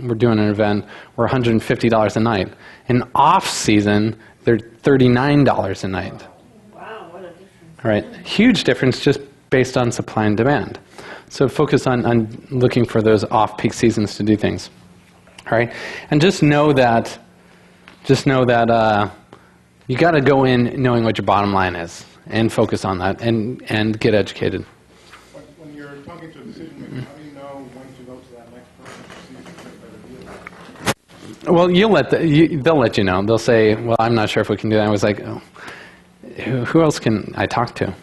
we're doing an event, were $150 a night. In off-season, they're $39 a night. Wow, what a difference. Right? Huge difference just based on supply and demand. So focus on looking for those off-peak seasons to do things. All right? And just know that you got to go in knowing what your bottom line is and focus on that and get educated. When you're talking to a decision maker, how do you know when to go to that next person to see if you get a better deal? Well, they'll let you know. They'll say, well, I'm not sure if we can do that. I was like, oh, who else can I talk to?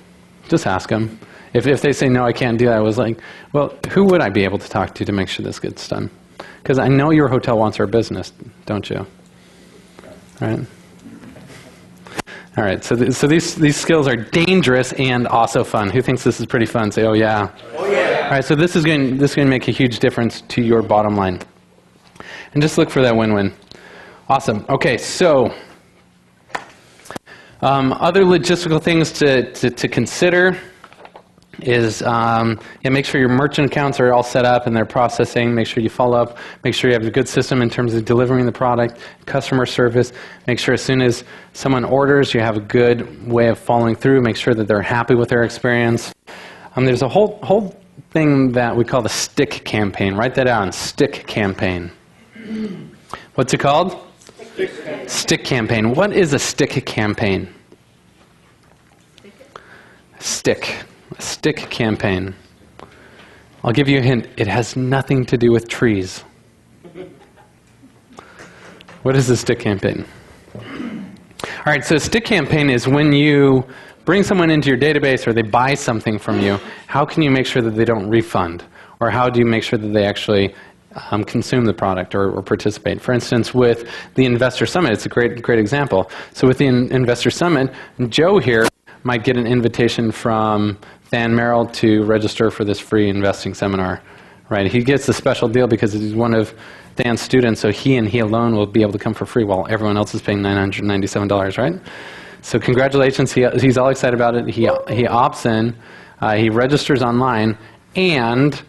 Just ask them. If they say, no, I can't do that, I was like, well, who would I be able to talk to make sure this gets done? Because I know your hotel wants our business, don't you? All right? All right, so these skills are dangerous and also fun. Who thinks this is pretty fun? Say, oh, yeah. Oh, yeah. All right, so this is going to make a huge difference to your bottom line. And just look for that win-win. Awesome. Okay, so other logistical things to consider is make sure your merchant accounts are all set up and they're processing. Make sure you follow up. Make sure you have a good system in terms of delivering the product, customer service. Make sure as soon as someone orders, you have a good way of following through. Make sure that they're happy with their experience. There's a whole thing that we call the stick campaign. Write that down, stick campaign. What's it called? Stick campaign. What is a stick campaign? Stick. A stick campaign. I'll give you a hint. It has nothing to do with trees. What is a stick campaign? All right, so a stick campaign is when you bring someone into your database or they buy something from you, how can you make sure that they don't refund? Or how do you make sure that they actually consume the product or participate? For instance, with the Investor Summit, it's a great example. So with the Investor Summit, Joe here might get an invitation from Dan Merrill to register for this free investing seminar, right? He gets a special deal because he's one of Dan's students, so he and he alone will be able to come for free while everyone else is paying $997, right? So congratulations, he's all excited about it. He opts in, he registers online, and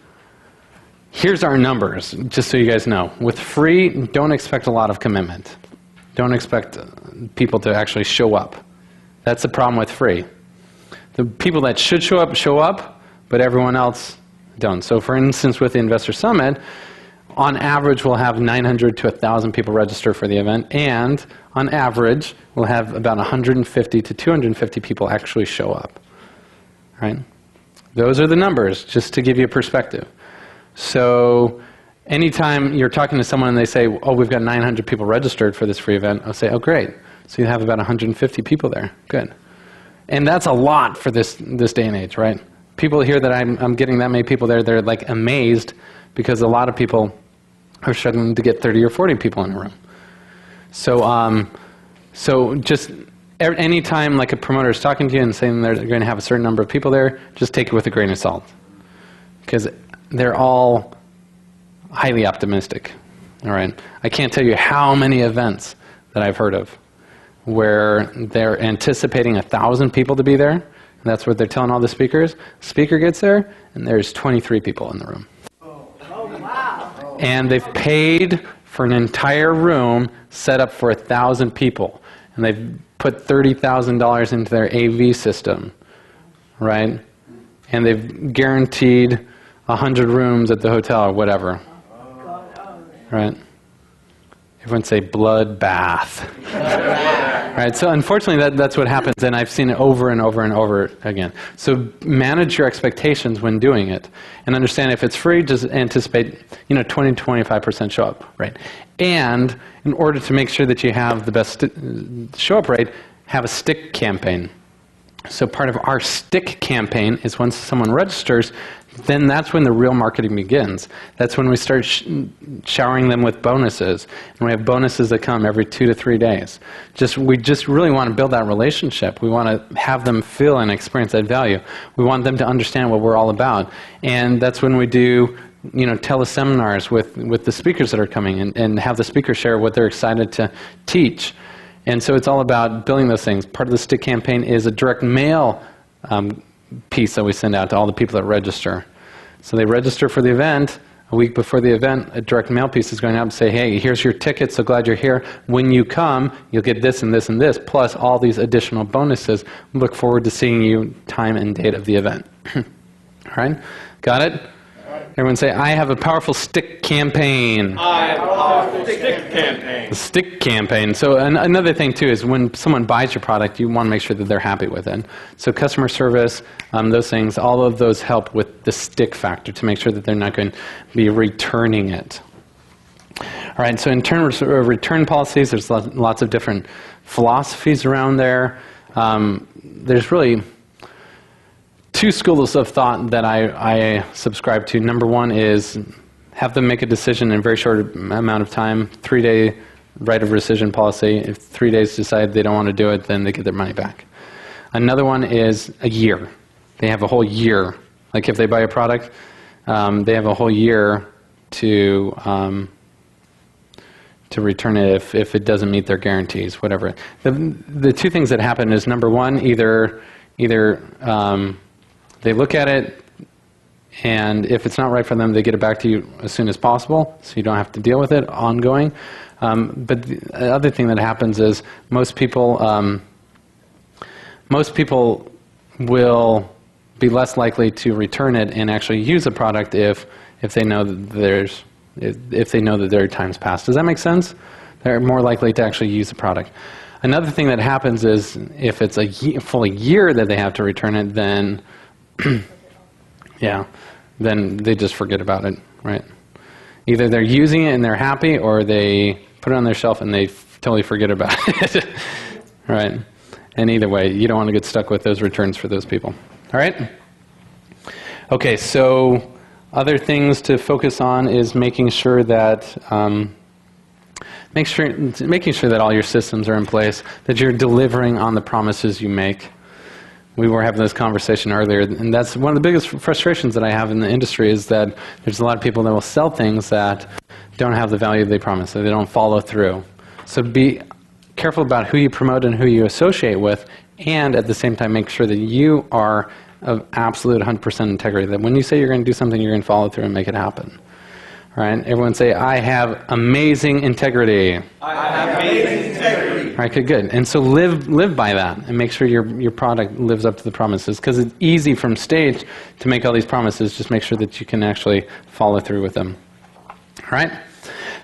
here's our numbers, just so you guys know. With free, don't expect a lot of commitment. Don't expect people to actually show up. That's the problem with free. The people that should show up, but everyone else don't. So for instance, with the Investor Summit, on average, we'll have 900 to 1,000 people register for the event, and on average, we'll have about 150 to 250 people actually show up. Right? Those are the numbers, just to give you a perspective. So anytime you're talking to someone and they say, oh, we've got 900 people registered for this free event, I'll say, oh, great. So you have about 150 people there. Good. And that's a lot for this day and age, right? People hear that I'm getting that many people there, they're like amazed because a lot of people are struggling to get 30 or 40 people in a room. So just any time like a promoter is talking to you and saying they're going to have a certain number of people there, just take it with a grain of salt. Because they're all highly optimistic. All right? I can't tell you how many events that I've heard of where they're anticipating 1,000 people to be there, and that's what they're telling all the speakers. Speaker gets there, and there's 23 people in the room. Oh, wow. And they've paid for an entire room set up for 1,000 people, and they've put $30,000 into their AV system, right? And they've guaranteed 100 rooms at the hotel or whatever, right? Everyone say bloodbath. Right, so unfortunately that's what happens, and I've seen it over and over and over again. So manage your expectations when doing it, and understand if it's free, just anticipate 20 to 25% show up rate. And in order to make sure that you have the best show up rate, have a stick campaign. So part of our stick campaign is once someone registers, then that's when the real marketing begins. That's when we start showering them with bonuses. And we have bonuses that come every 2 to 3 days. We just really want to build that relationship. We want to have them feel and experience that value. We want them to understand what we're all about. And that's when we do teleseminars with the speakers that are coming and have the speakers share what they're excited to teach. And so it's all about building those things. Part of the stick campaign is a direct mail piece that we send out to all the people that register. So they register for the event. A week before the event, a direct mail piece is going out and say, hey, here's your ticket, so glad you're here. When you come, you'll get this and this and this, plus all these additional bonuses. Look forward to seeing you time and date of the event. All right? Got it? Everyone say, I have a powerful stick campaign. I have a powerful stick campaign. The stick campaign. So another thing, too, is when someone buys your product, you want to make sure that they're happy with it. So customer service, those things, all of those help with the stick factor to make sure that they're not going to be returning it. All right, so in terms of return policies, there's lots of different philosophies around there. There's really two schools of thought that I subscribe to. Number one is have them make a decision in a very short amount of time, 3-day right of rescission policy. If 3 days decide they don't want to do it, then they get their money back. Another one is a year. They have a whole year. Like if they buy a product, they have a whole year to return it if it doesn't meet their guarantees, whatever. The two things that happen is, number one, either they look at it, and if it's not right for them, they get it back to you as soon as possible, so you don't have to deal with it ongoing. But the other thing that happens is most people will be less likely to return it and actually use a product if they know that if they know that their time's passed. Does that make sense? They're more likely to actually use the product. Another thing that happens is if it's a full year that they have to return it, then yeah, then they just forget about it, right? Either they're using it and they're happy, or they put it on their shelf and they totally forget about it, right? And either way, you don't want to get stuck with those returns for those people. All right? Okay, so other things to focus on is making sure that making sure that all your systems are in place, that you're delivering on the promises you make. We were having this conversation earlier, and that's one of the biggest frustrations that I have in the industry, is that there's a lot of people that will sell things that don't have the value they promise, that they don't follow through. So be careful about who you promote and who you associate with, and at the same time make sure that you are of absolute 100% integrity, that when you say you're going to do something, you're going to follow through and make it happen. All right, everyone say, I have amazing integrity. I have amazing integrity. All right, good. And so live by that and make sure your product lives up to the promises, because it's easy from stage to make all these promises. Just make sure that you can actually follow through with them. All right?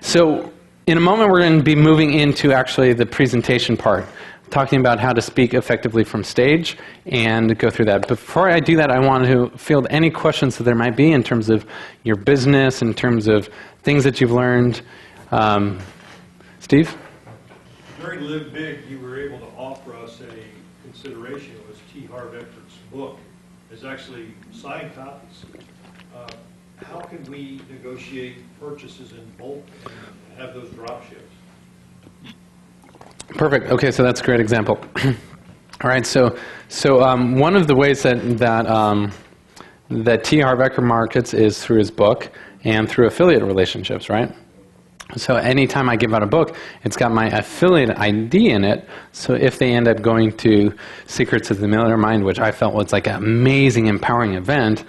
So in a moment, we're going to be moving into actually the presentation part, talking about how to speak effectively from stage and go through that. Before I do that, I want to field any questions that there might be in terms of your business, in terms of things that you've learned. Steve? During Live Big, you were able to offer us a consideration. It was T. Harv Ekert's book. There's actually signed copies. How can we negotiate purchases in bulk and have those drop ships? Perfect. Okay, so that's a great example. All right, so one of the ways that T. Harv Eker markets is through his book and through affiliate relationships, right? So anytime I give out a book, it's got my affiliate ID in it. So if they end up going to Secrets of the Millionaire Mind, which I felt was like an amazing, empowering event,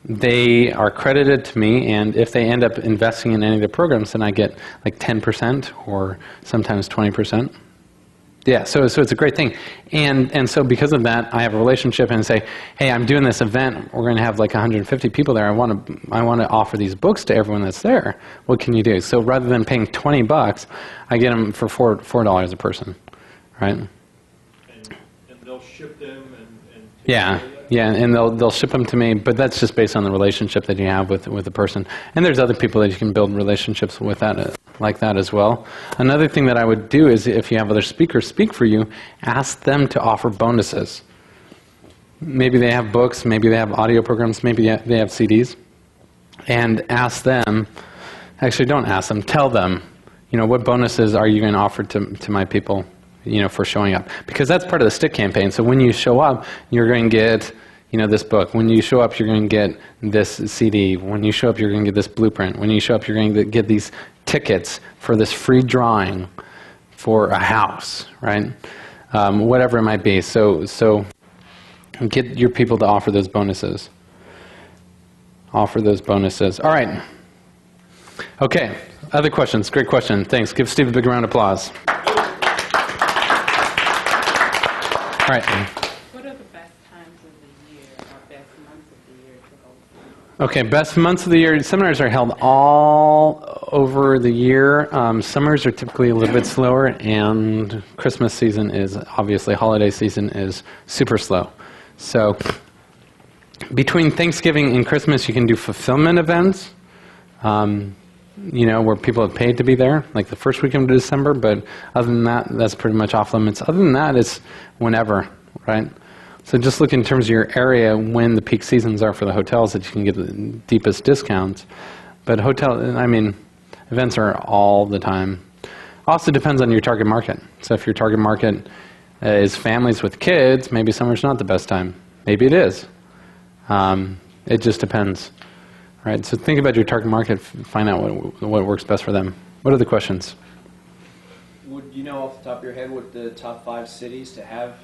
they are credited to me, and if they end up investing in any of the programs, then I get like 10% or sometimes 20%. Yeah, so it's a great thing. And so because of that, I have a relationship and say, hey, I'm doing this event. We're going to have like 150 people there. I want to offer these books to everyone that's there. What can you do? So rather than paying $20, I get them for $4 a person, right? And they'll ship them and Yeah, and they'll ship them to me, but that's just based on the relationship that you have with the person. And there's other people that you can build relationships with that like that as well. Another thing that I would do is, if you have other speakers speak for you, ask them to offer bonuses. Maybe they have books, maybe they have audio programs, maybe they have CDs, and ask them. Actually, don't ask them. Tell them, what bonuses are you going to offer to my people, for showing up? Because that's part of the stick campaign. So when you show up, you're going to get, this book. When you show up, you're going to get this CD. When you show up, you're going to get this blueprint. When you show up, you're going to get these tickets for this free drawing for a house, right? Whatever it might be. So get your people to offer those bonuses. Offer those bonuses. All right. Okay, other questions? Great question. Thanks. Give Steve a big round of applause. All right. What are the best times of the year or best months of the year to hold? Okay, best months of the year. Seminars are held all over the year. Summers are typically a little bit slower, and Christmas season is, obviously, holiday season is super slow. So between Thanksgiving and Christmas, you can do fulfillment events, where people have paid to be there, like the first weekend of December, but other than that, that's pretty much off limits. Other than that, it's whenever, right? So just look in terms of your area when the peak seasons are for the hotels that you can get the deepest discounts. But events are all the time. Also depends on your target market. So if your target market is families with kids, maybe summer's not the best time. Maybe it is. It just depends. All right, so think about your target market, find out what works best for them. What are the questions? Would you know off the top of your head what the top 5 cities to have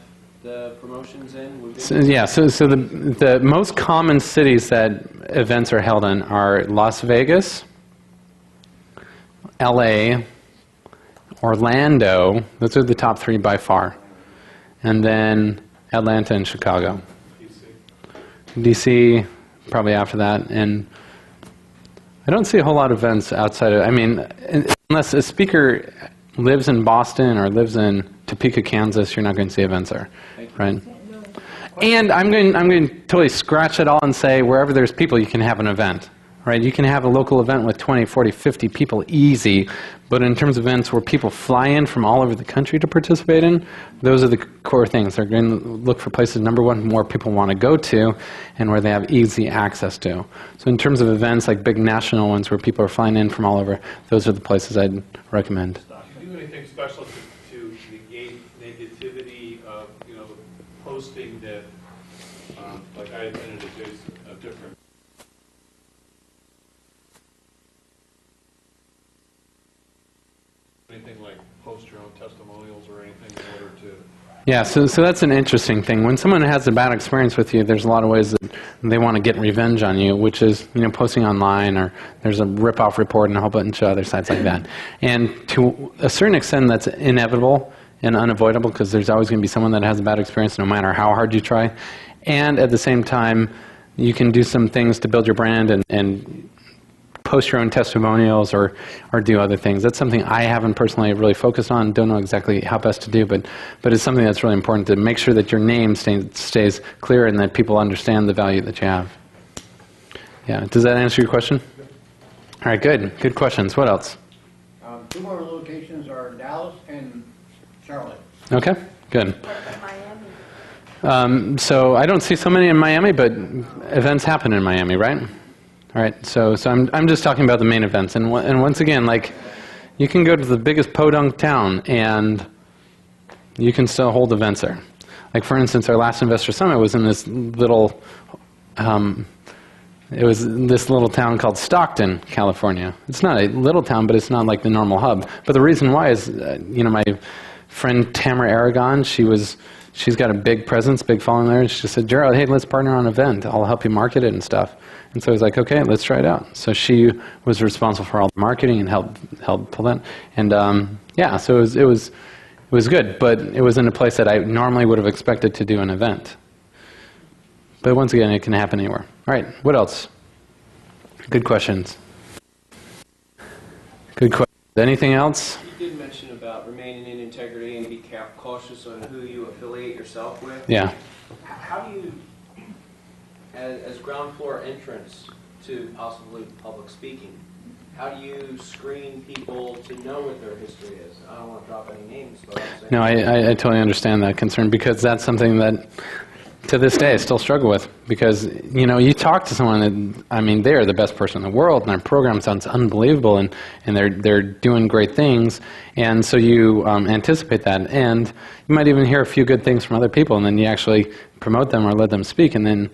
the promotions in would be? So the most common cities that events are held in are Las Vegas, LA, Orlando. Those are the top 3 by far. And then Atlanta and Chicago. DC, probably after that. And I don't see a whole lot of events outside of, unless a speaker lives in Boston or lives in Topeka, Kansas, you're not going to see events there, right? And I'm going to totally scratch it all and say wherever there's people, you can have an event, right? You can have a local event with 20, 40, 50 people easy, but in terms of events where people fly in from all over the country to participate in, those are the core things. They're going to look for places, number one, where people want to go to and where they have easy access to. So in terms of events like big national ones where people are flying in from all over, those are the places I'd recommend. Do you do anything special to negate negativity of, posting that, like I attended a different anything like post your own testimonials or anything in order to... Yeah, so that's an interesting thing. When someone has a bad experience with you, there's a lot of ways that they want to get revenge on you, which is, posting online, or there's a rip-off report and a whole bunch of other sites like that. And to a certain extent, that's inevitable and unavoidable because there's always going to be someone that has a bad experience no matter how hard you try. And at the same time, you can do some things to build your brand and post your own testimonials or do other things. That's something I haven't personally really focused on, don't know exactly how best to do, but it's something that's really important to make sure that your name stays clear and that people understand the value that you have. Yeah, does that answer your question? All right, good. Good questions. What else? 2 more locations are Dallas and Charlotte. Okay, good. Miami. So I don't see so many in Miami, but events happen in Miami, right? All right, so I'm just talking about the main events, and once again, like, you can go to the biggest podunk town, and you can still hold events there. Like, for instance, our last Investor Summit was in this little, it was this little town called Stockton, California. It's not a little town, but it's not like the normal hub. But the reason why is, my friend Tamara Aragon, she's got a big presence, big following there, and she just said, Gerald, hey, let's partner on an event. I'll help you market it and stuff. And so I was like, okay, let's try it out. So she was responsible for all the marketing and helped pull that. And so it was good, but it was in a place that I normally would have expected to do an event. But once again, it can happen anywhere. All right, what else? Good questions. Good questions. Anything else? You did mention about remaining in integrity and be cautious on who you affiliate yourself with. Yeah. How do you, as ground floor entrance to possibly public speaking, how do you screen people to know what their history is? I don't want to drop any names, but I'm saying... No, I totally understand that concern because that's something that, to this day, I still struggle with. Because, you talk to someone, and, they're the best person in the world, and their program sounds unbelievable, and they're doing great things, and so you anticipate that. And you might even hear a few good things from other people, and then you actually promote them or let them speak, and then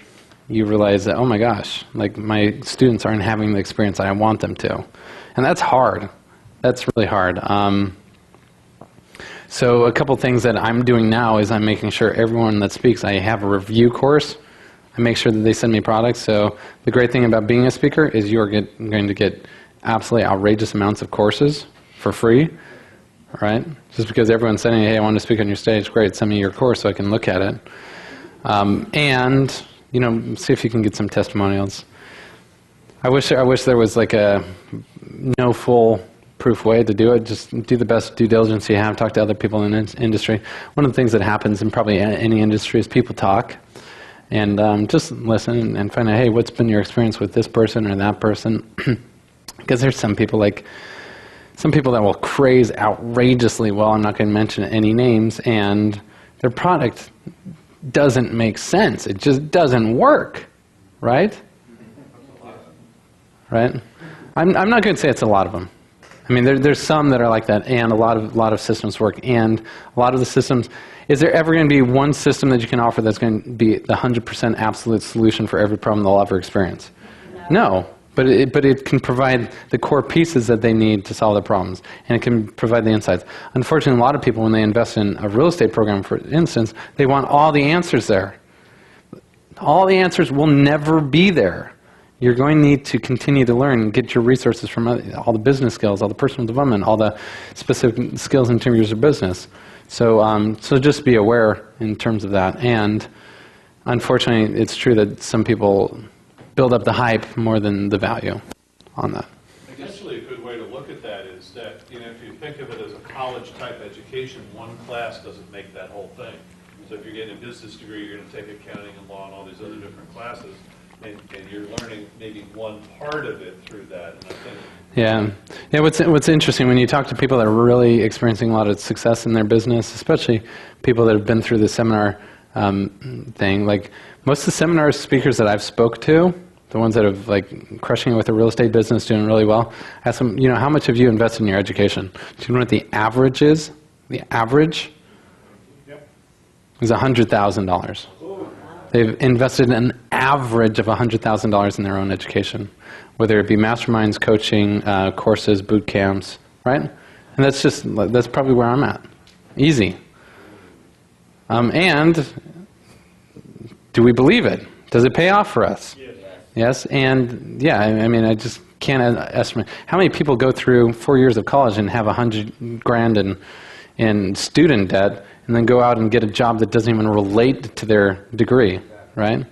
you realize that, oh my gosh, like my students aren't having the experience I want them to. And that's hard. That's really hard. So a couple things that I'm doing now is I'm making sure everyone that speaks, I have a review course. I make sure that they send me products. So the great thing about being a speaker is you're going to get absolutely outrageous amounts of courses for free, right? Just because everyone's saying, hey, I want to speak on your stage, great, send me your course so I can look at it. And, you know, see if you can get some testimonials. I wish there was like a no foolproof way to do it. Just do the best due diligence you have, talk to other people in the industry. One of the things that happens in probably any industry is people talk. And just listen and find out, hey, what's been your experience with this person or that person? Because there's some people that will craze outrageously well, I'm not going to mention any names, and their product doesn't make sense. It just doesn't work, right? Right? I'm not going to say it's a lot of them. I mean, there's some that are like that, and a lot of systems work, and a lot of the systems. Is there ever going to be one system that you can offer that's going to be the 100% absolute solution for every problem they'll ever experience? No. But it can provide the core pieces that they need to solve their problems, and it can provide the insights. Unfortunately, a lot of people, when they invest in a real estate program, for instance, they want all the answers there. All the answers will never be there. You're going to need to continue to learn and get your resources from all the business skills, all the personal development, all the specific skills in terms of business. So just be aware in terms of that. And unfortunately, it's true that some people build up the hype more than the value on that. Actually, a good way to look at that is that, you know, if you think of it as a college-type education, one class doesn't make that whole thing. So if you're getting a business degree, you're going to take accounting and law and all these other different classes, and you're learning maybe one part of it through that. And I think Yeah. What's interesting when you talk to people that are really experiencing a lot of success in their business, especially people that have been through the seminar thing, like most of the seminar speakers that I've spoke to, the ones that have like crushing it with the real estate business, doing really well, I ask them, you know, how much have you invested in your education? Do you know what the average is? The average is $100,000. They've invested an average of $100,000 in their own education, whether it be masterminds, coaching, courses, boot camps, right? And that's probably where I'm at. Easy. And do we believe it? Does it pay off for us? Yes. And yeah, I mean, I just can't estimate how many people go through 4 years of college and have $100,000 in student debt, and then go out and get a job that doesn't even relate to their degree, right?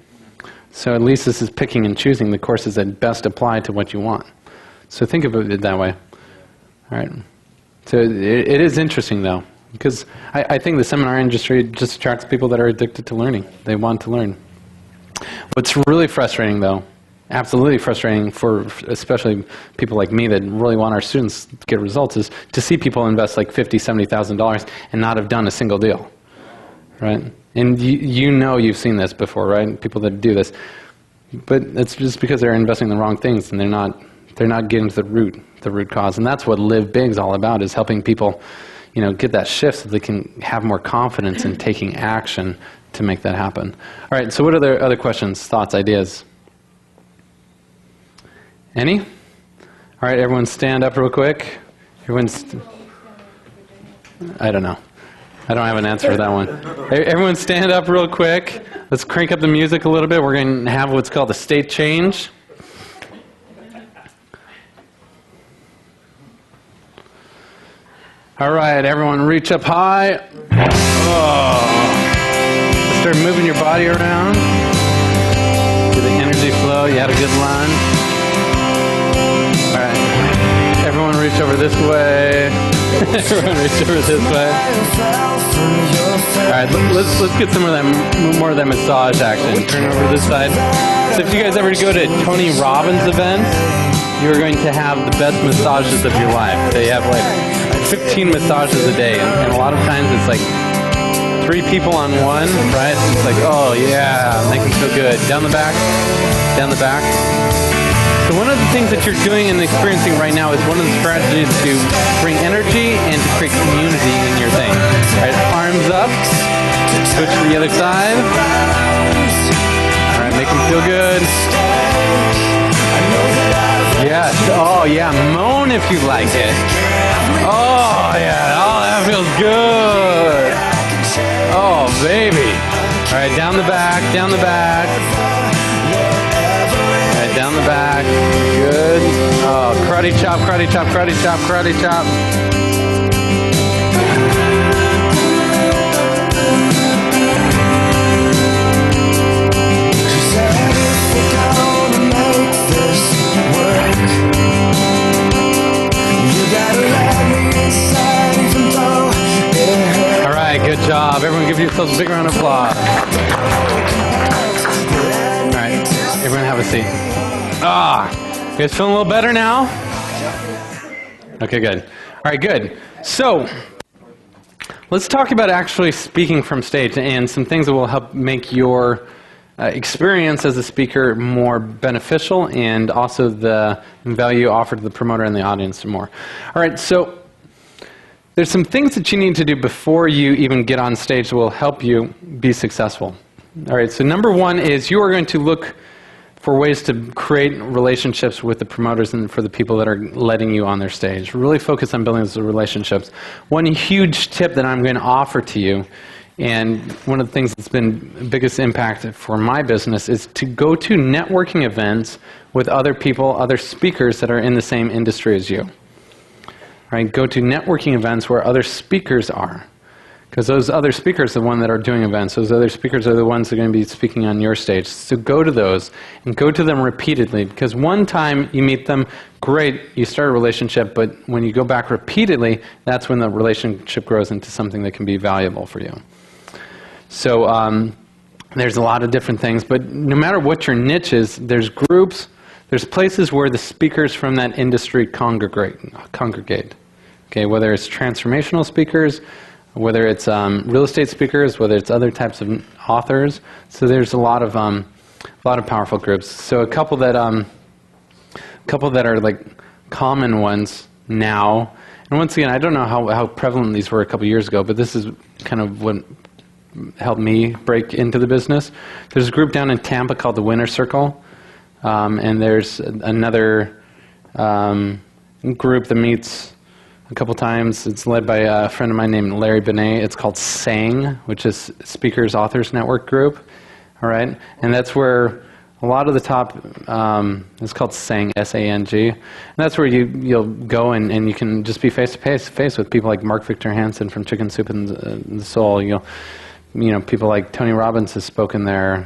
So at least this is picking and choosing the courses that best apply to what you want. So think of it that way. All right. So it is interesting, though, because I think the seminar industry just attracts people that are addicted to learning. They want to learn. What's really frustrating, though, absolutely frustrating for especially people like me that really want our students to get results, is to see people invest like $50,000, $70,000 and not have done a single deal, right? And you know you've seen this before, right? People that do this, but it's just because they're investing in the wrong things and they're not getting to the root cause, and that's what Live Big is all about, is helping people, you know, get that shift so they can have more confidence in taking action to make that happen. All right. So what are other questions, thoughts, ideas? Any? All right, everyone stand up real quick. I don't know. I don't have an answer for that one. Everyone stand up real quick. Let's crank up the music a little bit. We're going to have what's called a state change. All right, everyone reach up high. Oh. Start moving your body around. Get the energy flow. You had a good lunch. All right, everyone reach over this way. Everyone reach over this way. All right, let's get some of that, more of that massage action. Turn over this side. So if you guys ever go to Tony Robbins events, you're going to have the best massages of your life. They have like 15 massages a day, and a lot of times it's like 3 people on one, right? It's like, oh yeah, make them feel good. Down the back, down the back. So one of the things that you're doing and experiencing right now is one of the strategies to bring energy and to create community in your thing. Right, arms up, switch to the other side. All right, make them feel good. Yes, oh yeah, moan if you like it. Oh yeah, oh that feels good. Oh baby. All right, down the back, down the back. All right, down the back. Good. Oh, karate chop, karate chop, karate chop, karate chop. All right, good job. Everyone give yourselves a big round of applause. All right, everyone have a seat. You guys feeling a little better now? Okay, good. All right, good. So, let's talk about actually speaking from stage and some things that will help make your experience as a speaker more beneficial and also the value offered to the promoter and the audience more. All right, so there's some things that you need to do before you even get on stage that will help you be successful. All right, so number one is you are going to look for ways to create relationships with the promoters and for the people that are letting you on their stage. Really focus on building those relationships. One huge tip that I'm going to offer to you, and one of the things that's been the biggest impact for my business, is to go to networking events with other people, other speakers that are in the same industry as you. Right? Go to networking events where other speakers are. Because those other speakers are the ones that are doing events. Those other speakers are the ones that are going to be speaking on your stage. So go to those and go to them repeatedly. Because one time you meet them, great, you start a relationship. But when you go back repeatedly, that's when the relationship grows into something that can be valuable for you. So there's a lot of different things. But no matter what your niche is, there's groups, there's places where the speakers from that industry congregate. Okay, whether it's transformational speakers, whether it's real estate speakers, whether it's other types of authors. So there's a lot of powerful groups. So a couple that are like common ones now. And once again, I don't know how prevalent these were a couple years ago, but this is kind of what helped me break into the business. There's a group down in Tampa called the Winner Circle, and there's another group that meets a couple times. It's led by a friend of mine named Larry Benet. It's called SANG, which is Speakers Authors Network Group. All right, and that's where a lot of the top. It's called SANG, S-A-N-G, and that's where you'll go and you can just be face to face with people like Mark Victor Hansen from Chicken Soup and the Soul. You know, people like Tony Robbins has spoken there.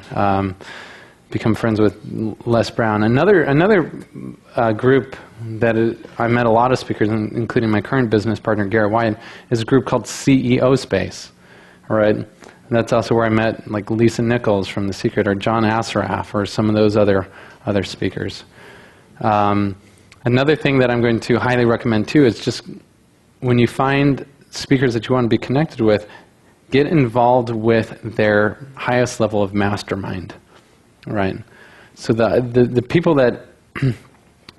Become friends with Les Brown. Another group that I met a lot of speakers, including my current business partner, Gerald White, is a group called CEO Space. All right? And that's also where I met like Lisa Nichols from The Secret, or John Assaraf, or some of those other speakers. Another thing that I'm going to highly recommend too is just when you find speakers that you want to be connected with, get involved with their highest level of mastermind. Right. So the people that,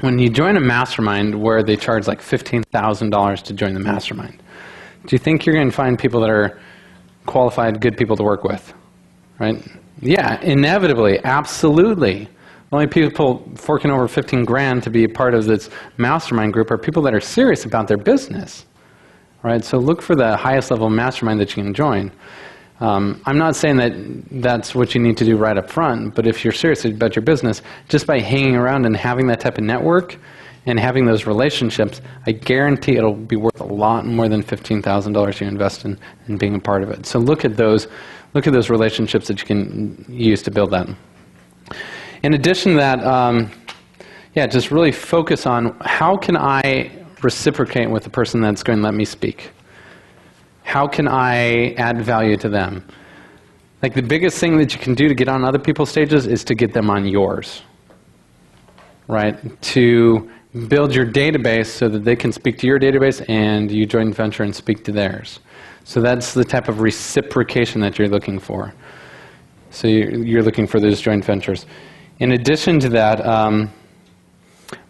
when you join a mastermind where they charge like $15,000 to join the mastermind, do you think you're going to find people that are qualified, good people to work with? Right? Yeah, inevitably, absolutely. Only people forking over 15 grand to be a part of this mastermind group are people that are serious about their business. Right? So look for the highest level mastermind that you can join. I'm not saying that that's what you need to do right up front, but if you're serious about your business, just by hanging around and having that type of network and having those relationships, I guarantee it'll be worth a lot more than $15,000 you invest in being a part of it. So look at those relationships that you can use to build that. In addition to that, just really focus on how can I reciprocate with the person that's going to let me speak. How can I add value to them? Like the biggest thing that you can do to get on other people's stages is to get them on yours. Right? To build your database so that they can speak to your database and you joint venture and speak to theirs. So that's the type of reciprocation that you're looking for. So you're looking for those joint ventures. In addition to that,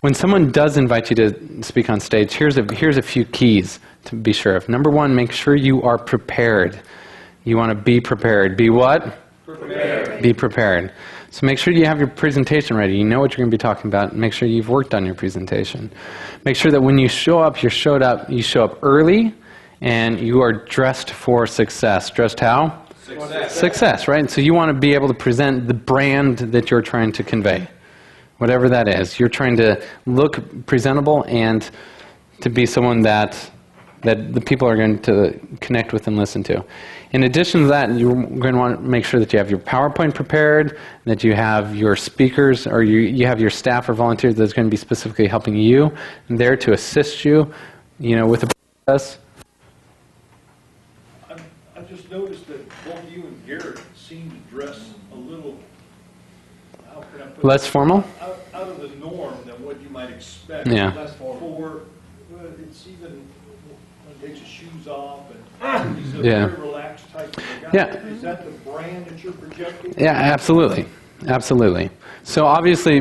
when someone does invite you to speak on stage, here's a few keys to be sure of. Number one, make sure you are prepared. You want to be prepared. Be what? Prepared. Be prepared. So make sure you have your presentation ready. You know what you're going to be talking about. Make sure you've worked on your presentation. Make sure that when you show up, you show up early, and you are dressed for success. Dressed how? Success, right? So you want to be able to present the brand that you're trying to convey. Whatever that is. You're trying to look presentable and to be someone that the people are going to connect with and listen to. In addition to that, you're going to want to make sure that you have your PowerPoint prepared, that you have your speakers, or you have your staff or volunteers that's going to be specifically helping you and there to assist you, with the process. I've just noticed that both you and Garrett seem to dress a little, how can I put it? Less formal? Out of the norm than what you might expect. Yeah. Less forward. It's even when he takes his shoes off and he's a Yeah. very relaxed type of guy. Yeah. Is that the brand that you're projecting? Yeah, absolutely. Absolutely. So obviously,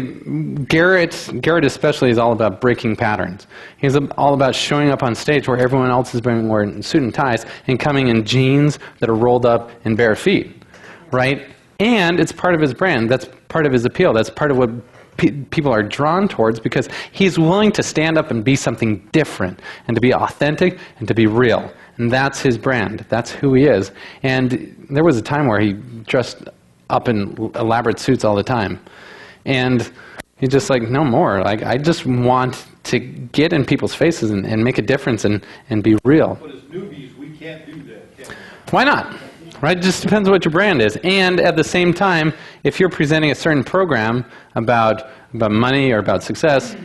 Garrett especially is all about breaking patterns. He's all about showing up on stage where everyone else is wearing suit and ties and coming in jeans that are rolled up and bare feet, right? And it's part of his brand. That's part of his appeal. That's part of what people are drawn towards, because he's willing to stand up and be something different and to be authentic and to be real. And that's his brand. That's who he is. And there was a time where he dressed up in elaborate suits all the time. And he's just like, no more. Like, I just want to get in people's faces and make a difference and be real. But as newbies, we can't do that, can we? Why not? Right? It just depends on what your brand is. And at the same time, if you're presenting a certain program about money or about success,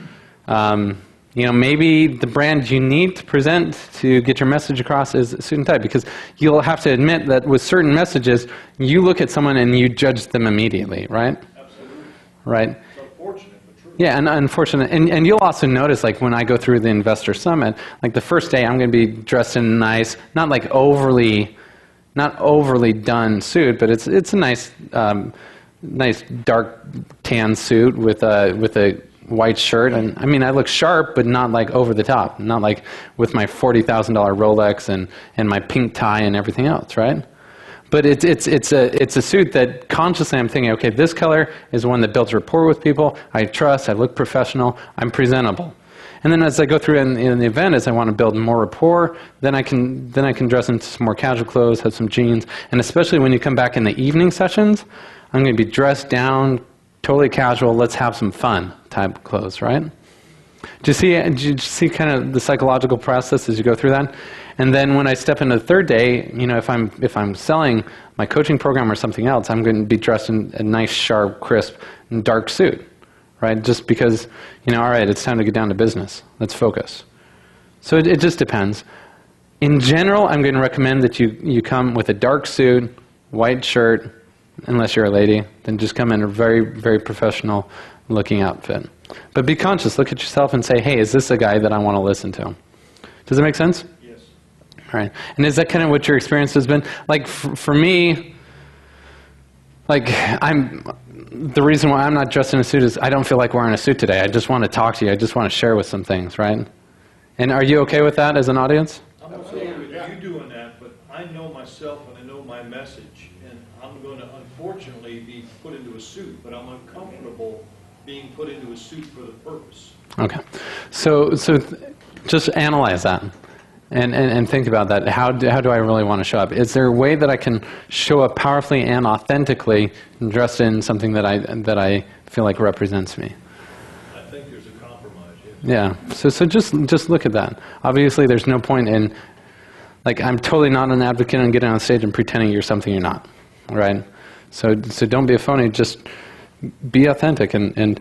maybe the brand you need to present to get your message across is suit and tie, because you'll have to admit that with certain messages, you look at someone and you judge them immediately, right? Absolutely. Right? It's unfortunate, but true. Yeah, and unfortunate. And you'll also notice, like, when I go through the Investor Summit, like the first day I'm going to be dressed in a nice, not overly done suit, but it's a nice dark tan suit with a white shirt, and I mean, I look sharp, but not like over the top, not like with my $40,000 Rolex and my pink tie and everything else, right? But it's a suit that consciously I'm thinking, okay, this color is one that builds rapport with people. I trust. I look professional. I'm presentable. And then as I go through in the event, as I want to build more rapport, then I can dress into some more casual clothes, have some jeans, and especially when you come back in the evening sessions, I'm going to be dressed down, totally casual. Let's have some fun type clothes, right? Do you see kind of the psychological process as you go through that? And then when I step into the third day, if I'm selling my coaching program or something else, I'm going to be dressed in a nice, sharp, crisp, and dark suit. Right? Just because, all right, it's time to get down to business. Let's focus. So it just depends. In general, I'm going to recommend that you come with a dark suit, white shirt, unless you're a lady, then just come in a very, very professional looking outfit. But be conscious, look at yourself and say, hey, is this a guy that I want to listen to? Does that make sense? Yes. All right. And is that kind of what your experience has been? Like, for me, like, the reason why I'm not dressed in a suit is I don't feel like wearing a suit today. I just want to talk to you. I just want to share with some things, right? And are you okay with that as an audience? I'm okay with you doing that, but I know myself and I know my message, and I'm going to unfortunately be put into a suit, but I'm uncomfortable being put into a suit for the purpose. Okay. So just analyze that. And think about that. How do I really want to show up? Is there a way that I can show up powerfully and authentically dressed in something that I feel like represents me? I think there's a compromise. Yes. Yeah. So just look at that. Obviously, there's no point in, like, I'm totally not an advocate on getting on stage and pretending you're something you're not, right? So don't be a phony. Just be authentic. And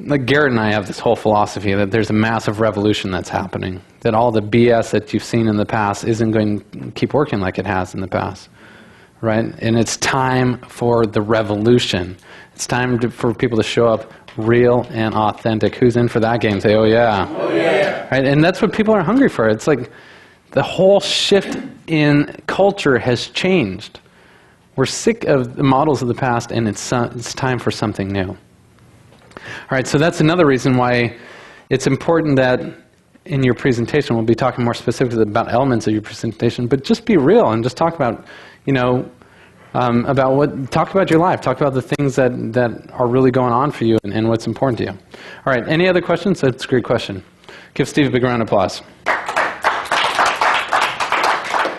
like Garrett and I have this whole philosophy that there's a massive revolution that's happening, that all the BS that you've seen in the past isn't going to keep working like it has in the past, right? And it's time for the revolution. It's time for people to show up real and authentic. Who's in for that game? Say, oh yeah. Oh yeah. Right? And that's what people are hungry for. It's like the whole shift in culture has changed. We're sick of the models of the past, and it's time for something new. All right, so that's another reason why it's important that in your presentation, we'll be talking more specifically about elements of your presentation, but just be real and just talk about, talk about your life, talk about the things that are really going on for you and what's important to you. All right, any other questions? That's a great question. Give Steve a big round of applause.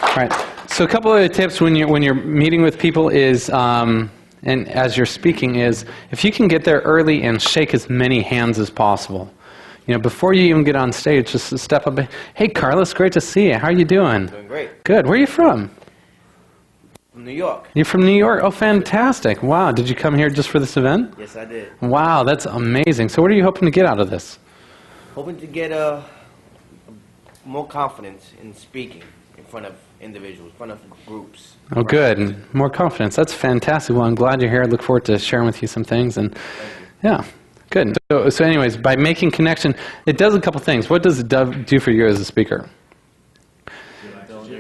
All right, so a couple of tips when you're meeting with people is and as you're speaking is, if you can get there early and shake as many hands as possible. You know, before you even get on stage, just step up. Hey, Carlos, great to see you. How are you doing? Doing great. Good. Where are you from? From New York. You're from New York? Oh, fantastic. Wow. Did you come here just for this event? Yes, I did. Wow, that's amazing. So what are you hoping to get out of this? Hoping to get more confidence in speaking in front of individuals, in front of groups. Oh, good. More confidence. That's fantastic. Well, I'm glad you're here. I look forward to sharing with you some things. And yeah, good. So anyways, by making connection, it does a couple things. What does it do for you as a speaker?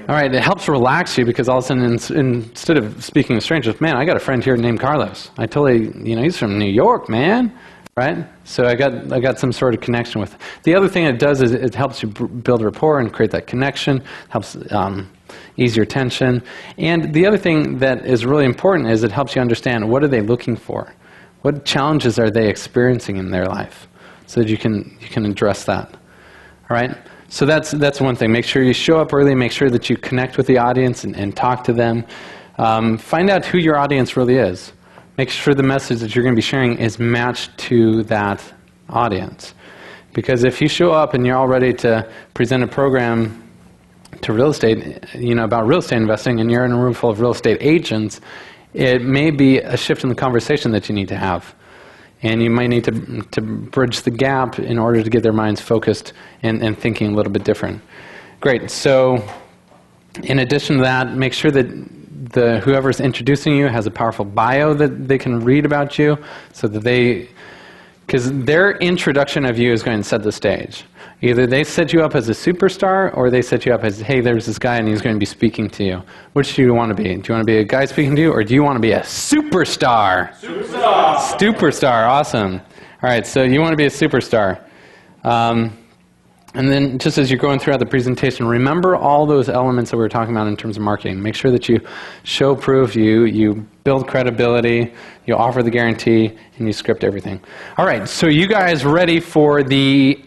All right, it helps relax you because all of a sudden, instead of speaking to strangers, man, I got a friend here named Carlos. I totally, you know, he's from New York, man, right? So I got some sort of connection with. The other thing it does is it helps you build rapport and create that connection. Helps ease your tension. And the other thing that is really important is it helps you understand what are they looking for, what challenges are they experiencing in their life, so that you can address that. All right. So that's one thing. Make sure you show up early. Make sure that you connect with the audience and talk to them. Find out who your audience really is. Make sure the message that you're going to be sharing is matched to that audience. Because if you show up and you're all ready to present a program to real estate, you know, about real estate investing, and you're in a room full of real estate agents, it may be a shift in the conversation that you need to have. And you might need to bridge the gap in order to get their minds focused and thinking a little bit different. Great. So in addition to that, make sure that whoever's introducing you has a powerful bio that they can read about you, so that because their introduction of you is going to set the stage. Either they set you up as a superstar, or they set you up as, hey, there's this guy and he's going to be speaking to you. Which do you want to be? Do you want to be a guy speaking to you, or do you want to be a superstar? Superstar! Superstar, awesome. All right, so you want to be a superstar. And then just as you're going throughout the presentation, remember all those elements that we were talking about in terms of marketing. Make sure that you show proof, you build credibility, you offer the guarantee, and you script everything. All right, so you guys ready for the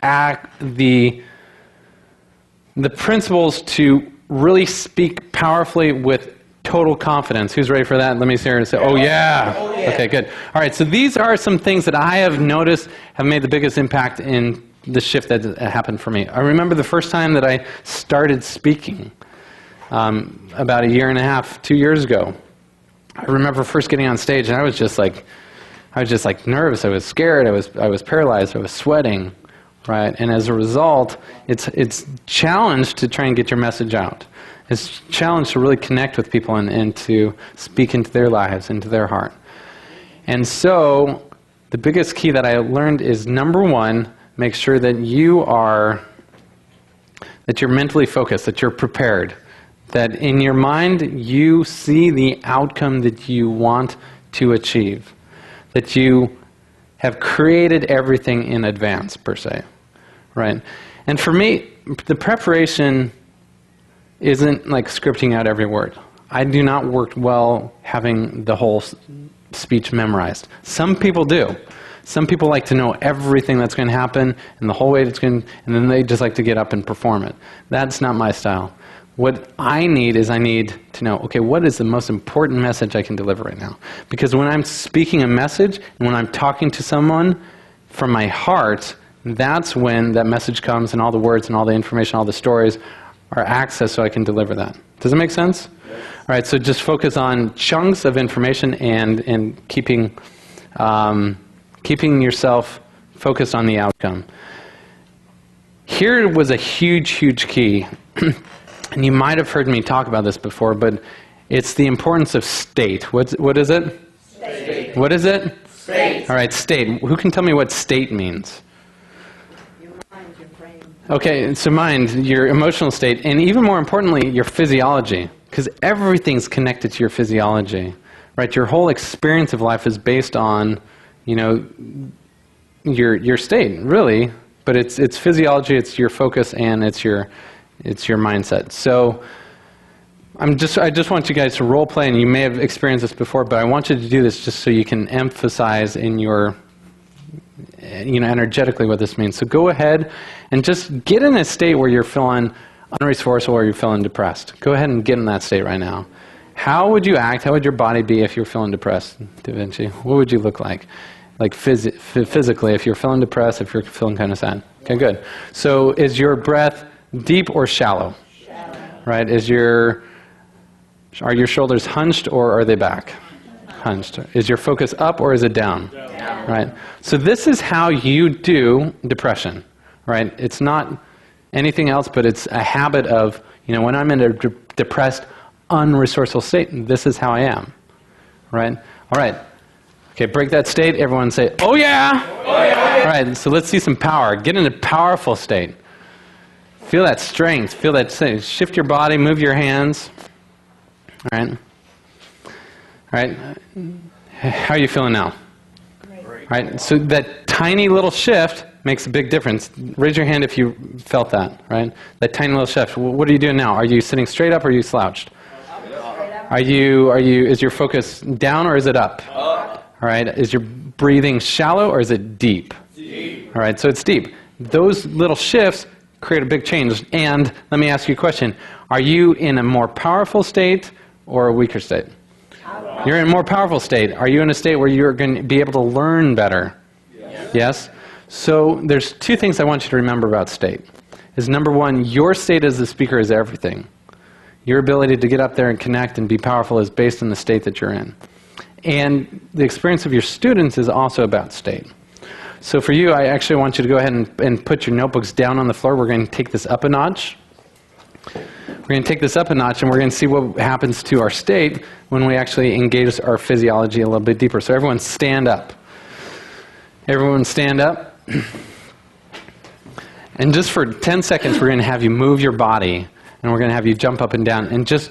principles to really speak powerfully with total confidence? Who's ready for that? Let me see her and say, oh yeah. Oh, yeah. Okay, good. All right, so these are some things that I have noticed have made the biggest impact in the shift that happened for me. I remember the first time that I started speaking about a year and a half, 2 years ago. I remember first getting on stage, and I was just like nervous. I was scared. I was paralyzed. I was sweating, right? And as a result, it's challenged to try and get your message out. It's challenged to really connect with people and to speak into their lives, into their heart. And so the biggest key that I learned is, number one, make sure that you're mentally focused, that you're prepared, that in your mind you see the outcome that you want to achieve, that you have created everything in advance, per se, right? And for me, the preparation isn't like scripting out every word. I do not work well having the whole speech memorized. Some people do. Some people like to know everything that's going to happen and the whole way it's going, and then they just like to get up and perform it. That's not my style. What I need to know, okay, what is the most important message I can deliver right now? Because when I'm speaking a message and when I'm talking to someone from my heart, that's when that message comes and all the words and all the information, all the stories are accessed so I can deliver that. Does it make sense? Yes. All right, so just focus on chunks of information and keeping yourself focused on the outcome. Here was a huge, huge key. And you might have heard me talk about this before, but it's the importance of state. What is it? State. What is it? State. All right, state. Who can tell me what state means? Your mind, your brain. Okay, so mind, your emotional state, and even more importantly, your physiology, because everything's connected to your physiology, right? Your whole experience of life is based on, you know, your state, really, but it's physiology, it's your focus, and it's your mindset. So I just want you guys to role play, and you may have experienced this before, but I want you to do this just so you can emphasize in your, energetically what this means. So go ahead and just get in a state where you're feeling unresourceful or you're feeling depressed. Go ahead and get in that state right now. How would you act? How would your body be if you're feeling depressed, Da Vinci? What would you look like? Like physically, if you're feeling depressed, if you're feeling kind of sad. Okay, good. So is your breath deep or shallow? Shallow. Right? Are your shoulders hunched or are they back? Hunched. Is your focus up or is it down? Down. Right? So this is how you do depression. Right? It's not anything else, but it's a habit of, when I'm in a depressed, unresourceful state, this is how I am. Right? All right. Okay, break that state. Everyone say, oh yeah! Oh yeah! All right, so let's see some power. Get in a powerful state. Feel that strength. Feel that strength. Shift your body. Move your hands. All right? All right. How are you feeling now? Great. All right, so that tiny little shift makes a big difference. Raise your hand if you felt that, right? That tiny little shift. What are you doing now? Are you sitting straight up or are you slouched? Is your focus down or is it up? Up. All right, is your breathing shallow or is it deep? Deep. All right, so it's deep. Those little shifts create a big change. And let me ask you a question. Are you in a more powerful state or a weaker state? You're in a more powerful state. Are you in a state where you're going to be able to learn better? Yes? So there's two things I want you to remember about state. Is number one, your state as the speaker is everything. Your ability to get up there and connect and be powerful is based on the state that you're in. And the experience of your students is also about state. So for you, I actually want you to go ahead and put your notebooks down on the floor. We're going to take this up a notch. We're going to take this up a notch, and we're going to see what happens to our state when we actually engage our physiology a little bit deeper. So everyone stand up. Everyone stand up. And just for 10 seconds, we're going to have you move your body, and we're going to have you jump up and down. And just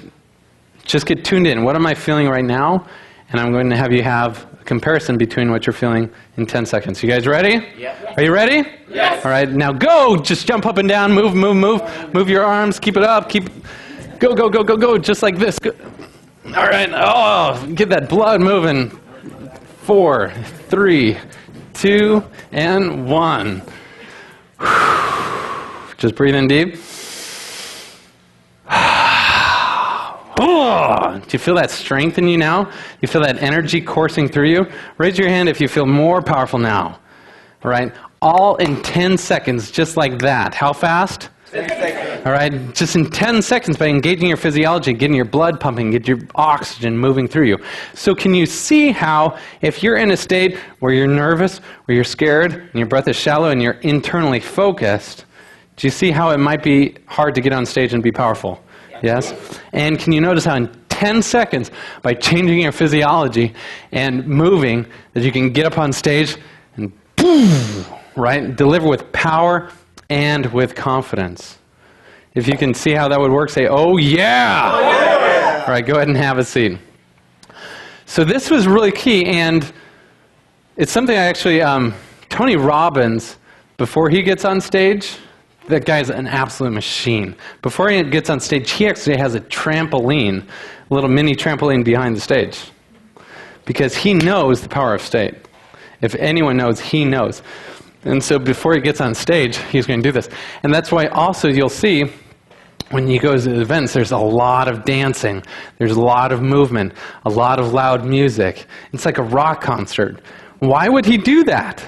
get tuned in. What am I feeling right now? And I'm going to have you have a comparison between what you're feeling in 10 seconds. You guys ready? Yeah. Are you ready? Yes. All right, now go. Just jump up and down. Move, move, move. Move your arms. Keep it up. Go, go, go, go, go. Just like this. Go. All right. Oh, get that blood moving. 4, 3, 2, and 1. Just breathe in deep. Oh, do you feel that strength in you now? You feel that energy coursing through you? Raise your hand if you feel more powerful now. All right? All in 10 seconds, just like that. How fast? 10 seconds. All right? Just in 10 seconds by engaging your physiology, getting your blood pumping, get your oxygen moving through you. So can you see how if you're in a state where you're nervous, where you're scared, and your breath is shallow, and you're internally focused, do you see how it might be hard to get on stage and be powerful? Yes? And can you notice how in 10 seconds, by changing your physiology and moving, that you can get up on stage and boom, right? Deliver with power and with confidence. If you can see how that would work, say, oh yeah! Oh, yeah! All right, go ahead and have a seat. So this was really key, and it's something I actually, Tony Robbins, before he gets on stage, that guy's an absolute machine. Before he gets on stage, he actually has a trampoline, a little mini trampoline behind the stage. Because he knows the power of state. If anyone knows, he knows. And so before he gets on stage, he's going to do this. And that's why also you'll see, when you go to the events, there's a lot of dancing. There's a lot of movement, a lot of loud music. It's like a rock concert. Why would he do that?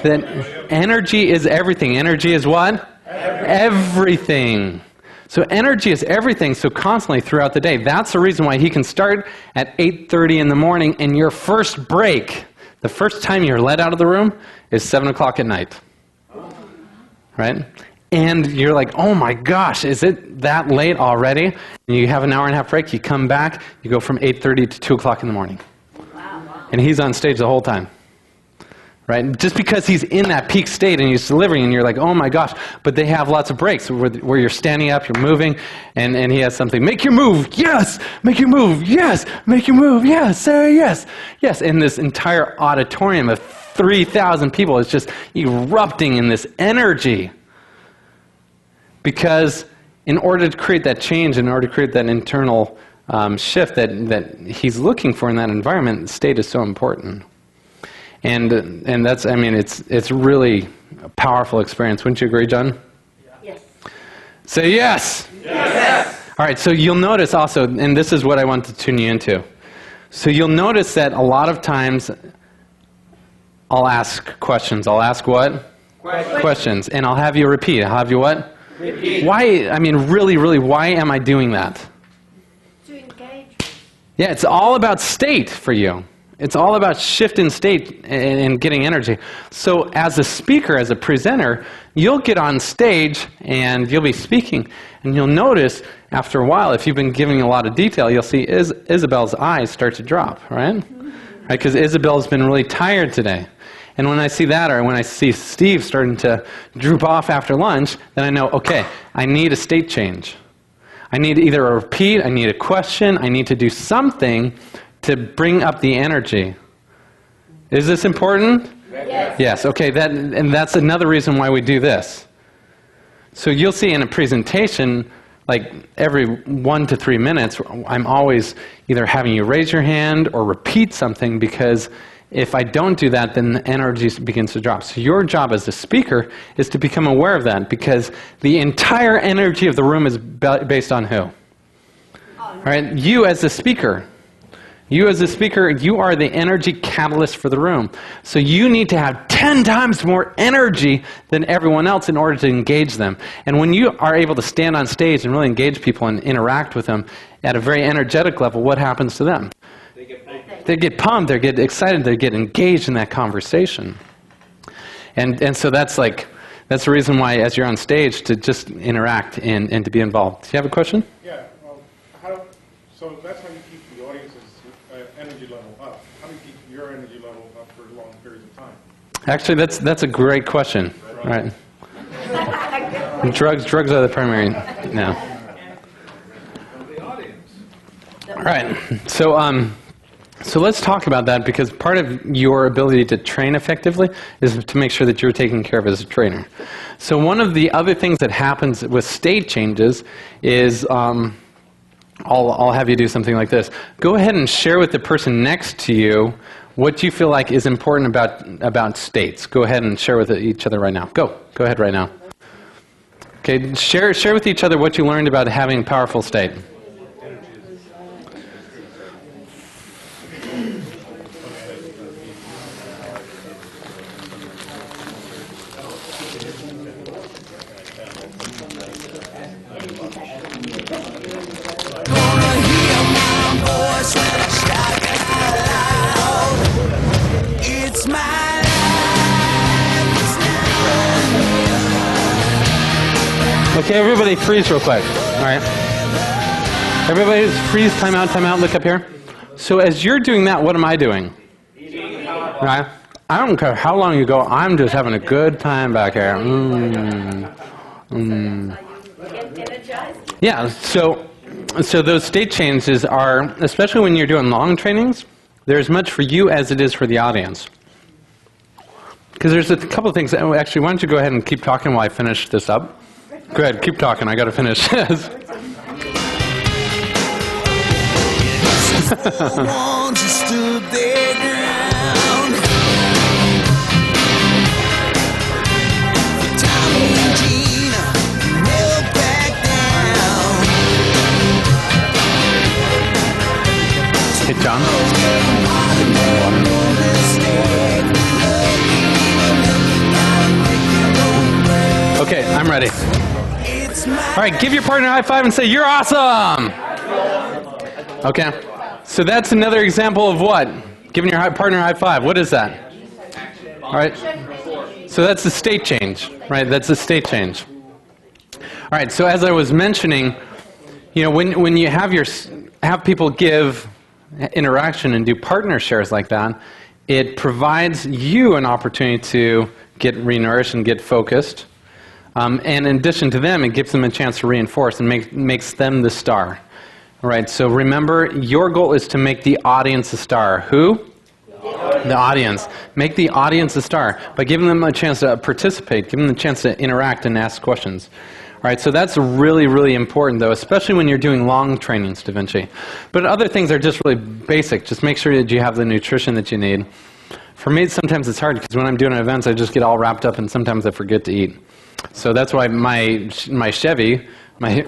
That energy is everything. Energy is what? Everything. So energy is everything, so constantly throughout the day. That's the reason why he can start at 8:30 in the morning, and your first break, the first time you're let out of the room, is 7 o'clock at night. Right? And you're like, oh my gosh, is it that late already? And you have an hour and a half break, you come back, you go from 8:30 to 2 o'clock in the morning. And he's on stage the whole time. Right? Just because he's in that peak state and he's delivering, and you're like, oh my gosh. But they have lots of breaks where you're standing up, you're moving, and he has something. Make your move, yes! Make your move, yes! Make your move, yes! Say yes! Yes! And this entire auditorium of 3,000 people is just erupting in this energy. Because in order to create that change, in order to create that internal shift that he's looking for in that environment, state is so important. And that's, I mean, it's really a powerful experience. Wouldn't you agree, John? Yes. Say yes. Yes. All All right, so you'll notice also, and this is what I want to tune you into. So you'll notice that a lot of times I'll ask questions. I'll ask what? Questions. And I'll have you repeat. I'll have you what? Repeat. Why, I mean, really, really, why am I doing that? To engage. Yeah, it's all about state for you. It's all about shift in state and getting energy. So as a speaker, as a presenter, you'll get on stage and you'll be speaking, and you'll notice after a while, if you've been giving a lot of detail, you'll see Isabel's eyes start to drop, right? Because Isabel's been really tired today. And when I see that, or when I see Steve starting to droop off after lunch, then I know, okay, I need a state change. I need either a repeat, I need a question, I need to do something to bring up the energy. Is this important? Yes. Yes, okay, and that's another reason why we do this. So you'll see in a presentation, like every 1 to 3 minutes, I'm always either having you raise your hand or repeat something, because if I don't do that, then the energy begins to drop. So your job as a speaker is to become aware of that, because the entire energy of the room is based on who? All right, you as the speaker. You as a speaker, you are the energy catalyst for the room. So you need to have 10 times more energy than everyone else in order to engage them. And when you are able to stand on stage and really engage people and interact with them at a very energetic level, what happens to them? They get pumped. They get pumped, they get excited, they get engaged in that conversation. And so that's the reason why, as you're on stage, to just interact and to be involved. Do you have a question? Yeah, well, so that's how you keep the audience's energy level up. How do you keep your energy level up for long periods of time? Actually, that's a great question. Right. Drugs are the primary now. All right. So let's talk about that, because part of your ability to train effectively is to make sure that you're taken care of as a trainer. So one of the other things that happens with state changes is I'll have you do something like this. Go ahead and share with the person next to you what you feel like is important about states. Go ahead and share with each other right now. Go ahead right now. Okay, share with each other what you learned about having a powerful state. Okay, everybody freeze real quick. All right. Everybody freeze, time out, look up here. So as you're doing that, what am I doing? Right? I don't care how long you go, I'm just having a good time back here. Yeah, so those state changes are, especially when you're doing long trainings, they're as much for you as it is for the audience. Because there's a couple of things. Actually, why don't you go ahead and keep talking while I finish this up? Go ahead, keep talking. I got to finish this. Hey, John. Okay, I'm ready. All right, give your partner a high five and say, "You're awesome!" Okay, so that's another example of what? Giving your partner a high five. What is that? All right, so that's the state change, right? That's the state change. All right, so as I was mentioning, you know, when you have people give interaction and do partner shares like that, it provides you an opportunity to get re-nourished and get focused. And in addition to them, it gives them a chance to reinforce and makes them the star. All right, so remember, your goal is to make the audience a star. Who? The audience. Make the audience a star by giving them a chance to participate, giving them a chance to interact and ask questions. All right, so that's really, really important, though, especially when you're doing long trainings, Da Vinci. But other things are just really basic. Just make sure that you have the nutrition that you need. For me, sometimes it's hard, because when I'm doing events, I just get all wrapped up, and sometimes I forget to eat. So that's why my Chevy, My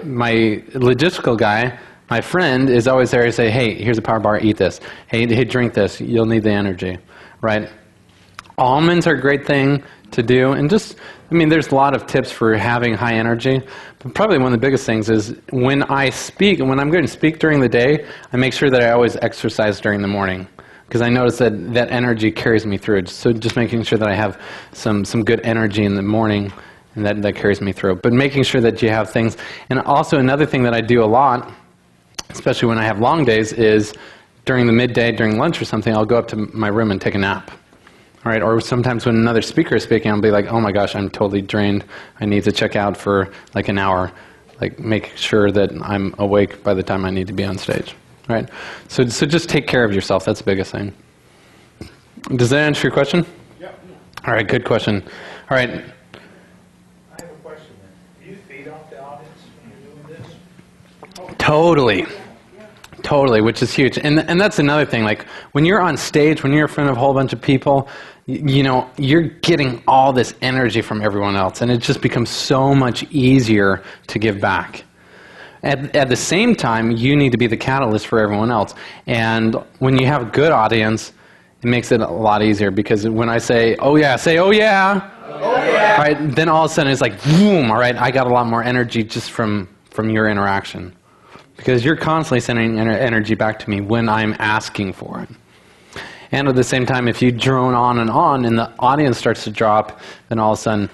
logistical guy, my friend, is always there to say, hey, here's a power bar, eat this. Hey, drink this. You'll need the energy, right? Almonds are a great thing to do. And just, I mean, there's a lot of tips for having high energy. But probably one of the biggest things is when I speak, and when I'm going to speak during the day, I make sure that I always exercise during the morning. Because I notice that energy carries me through. So just making sure that I have some good energy in the morning, and that carries me through. But making sure that you have things. And also another thing that I do a lot, especially when I have long days, is during the midday, during lunch or something, I'll go up to my room and take a nap. All right? Or sometimes when another speaker is speaking, I'll be like, oh my gosh, I'm totally drained. I need to check out for like an hour. Like make sure that I'm awake by the time I need to be on stage. Right? So just take care of yourself. That's the biggest thing. Does that answer your question? Yeah. All right, good question. All right. I have a question then. Do you feed off the audience when you're doing this? Totally. Totally, which is huge. And that's another thing. Like when you're on stage, when you're in front of a whole bunch of people, you know, you're getting all this energy from everyone else. And it just becomes so much easier to give back. At the same time, you need to be the catalyst for everyone else. And when you have a good audience, it makes it a lot easier, because when I say, oh yeah, say, oh yeah. Oh yeah. Right, then all of a sudden it's like, boom, all right, I got a lot more energy just from your interaction. Because you're constantly sending energy back to me when I'm asking for it. And at the same time, if you drone on and the audience starts to drop, then all of a sudden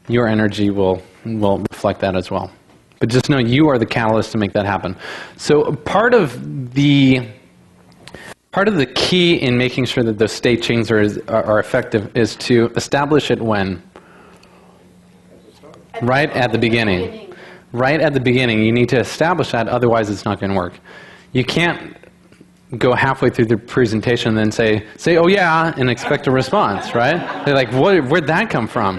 your energy will reflect that as well. But just know you are the catalyst to make that happen. So part of the key in making sure that those state changes are effective is to establish it when? Right at the beginning. Right at the beginning. You need to establish that, otherwise it's not going to work. You can't go halfway through the presentation and then say, oh yeah, and expect a response, right? They're like, where'd that come from?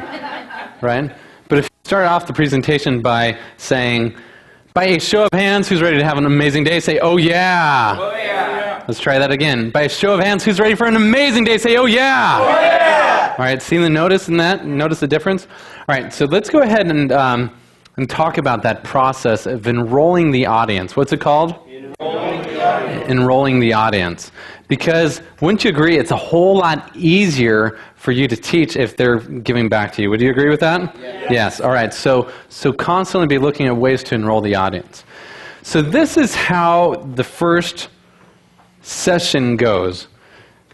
Right? But if you start off the presentation by saying, by a show of hands, who's ready to have an amazing day? Say, oh yeah. Oh yeah. Let's try that again. By a show of hands, who's ready for an amazing day? Say, oh yeah. Oh yeah. All right, see the notice in that? Notice the difference? All right, so let's go ahead and talk about that process of enrolling the audience. What's it called? Enrolling the audience. Because, wouldn't you agree, it's a whole lot easier for you to teach if they're giving back to you. Would you agree with that? Yes. All right. So constantly be looking at ways to enroll the audience. So this is how the first session goes.